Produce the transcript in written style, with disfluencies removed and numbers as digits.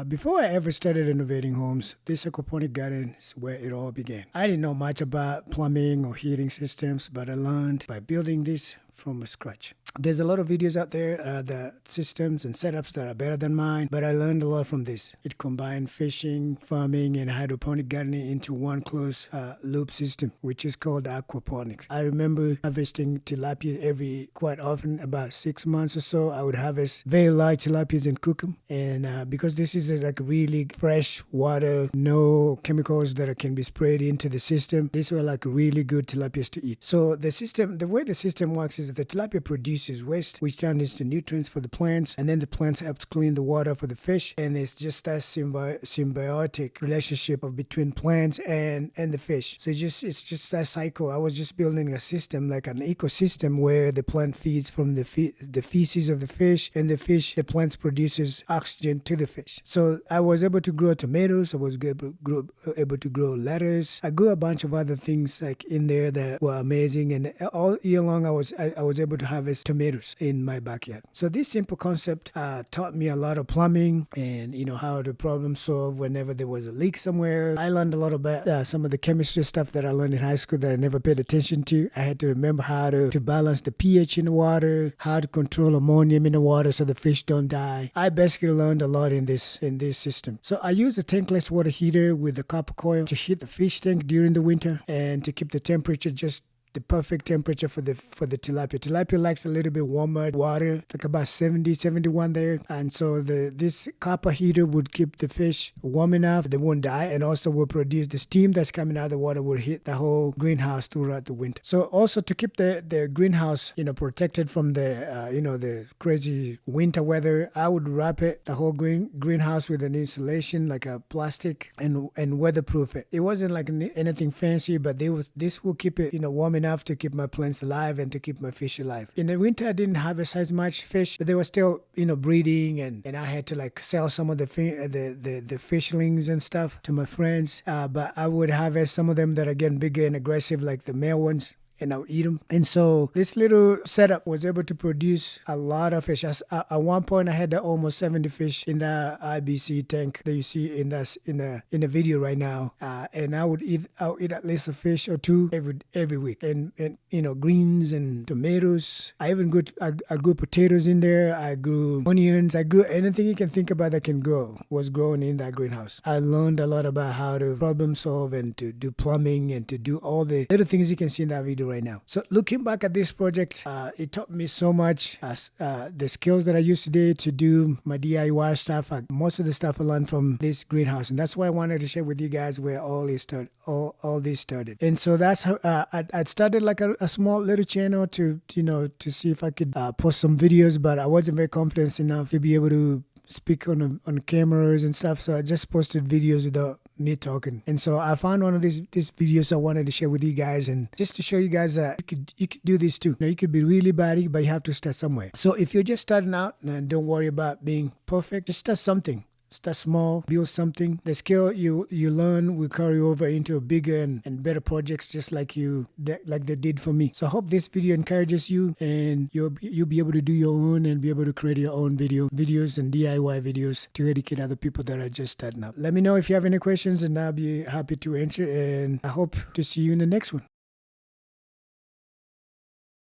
Before I ever started renovating homes, this aquaponic garden is where it all began. I didn't know much about plumbing or heating systems, but I learned by building this from scratch. There's a lot of videos out there, the systems and setups that are better than mine, but I learned a lot from this. It combined fishing, farming, and hydroponic gardening into one closed loop system, which is called aquaponics. I remember harvesting tilapia quite often, about 6 months or so. I would harvest very large tilapias and cook them. And because this is like really fresh water, no chemicals that can be sprayed into the system, these were like really good tilapias to eat. So the way the system works is that the tilapia produces waste, which turns into nutrients for the plants, and then the plants help clean the water for the fish, and it's just that symbiotic relationship between plants and the fish. So it's just that cycle. I was just building a system, like an ecosystem, where the plant feeds from the feces of the fish, and the plants produces oxygen to the fish. So I was able to grow tomatoes. I was able to grow lettuce. I grew a bunch of other things like in there that were amazing, and all year long I was able to harvest tomatoes in my backyard. So this simple concept taught me a lot of plumbing and how to problem solve whenever there was a leak somewhere. I learned a lot about some of the chemistry stuff that I learned in high school that I never paid attention to. I had to remember how to balance the pH in the water, how to control ammonium in the water so the fish don't die. I basically learned a lot in this system. So I use a tankless water heater with a copper coil to heat the fish tank during the winter and to keep the temperature just the perfect temperature for the tilapia. Tilapia likes a little bit warmer water, like about 70, 71 there. And so this copper heater would keep the fish warm enough, they won't die, and also will produce the steam that's coming out of the water will hit the whole greenhouse throughout the winter. So also to keep the greenhouse, protected from the crazy winter weather, I would wrap the whole greenhouse with an insulation, like a plastic, and weatherproof it. It wasn't like anything fancy, but this will keep it, warm enough to keep my plants alive and to keep my fish alive. In the winter, I didn't harvest as much fish, but they were still, breeding, and I had to like sell some of the fishlings and stuff to my friends. But I would harvest some of them that are getting bigger and aggressive, like the male ones, and I'll eat them. And so this little setup was able to produce a lot of fish. At one point, I had almost 70 fish in the IBC tank that you see in the video right now. And I'll eat at least a fish or two every week. And greens and tomatoes. I even grew potatoes in there. I grew onions. I grew anything you can think about that can grow was grown in that greenhouse. I learned a lot about how to problem solve and to do plumbing and to do all the little things you can see in that video right now. So looking back at this project, it taught me so much. The skills that I use today to do my DIY stuff, most of the stuff I learned from this greenhouse, and that's why I wanted to share with you guys where all this started. And so that's how I started like a small little channel to see if I could post some videos, but I wasn't very confident enough to be able to speak on cameras and stuff, so I just posted videos without me talking. And so I found one of these videos I wanted to share with you guys, and just to show you guys that you could do this too. Now, you could be really bad, but you have to start somewhere. So if you're just starting out, and don't worry about being perfect, just start something. Start small, build something. The skill you learn will carry over into bigger and better projects, just like they did for me. So I hope this video encourages you, and you'll be able to do your own and be able to create your own videos and DIY videos to educate other people that are just starting up. Let me know if you have any questions, and I'll be happy to answer. And I hope to see you in the next one.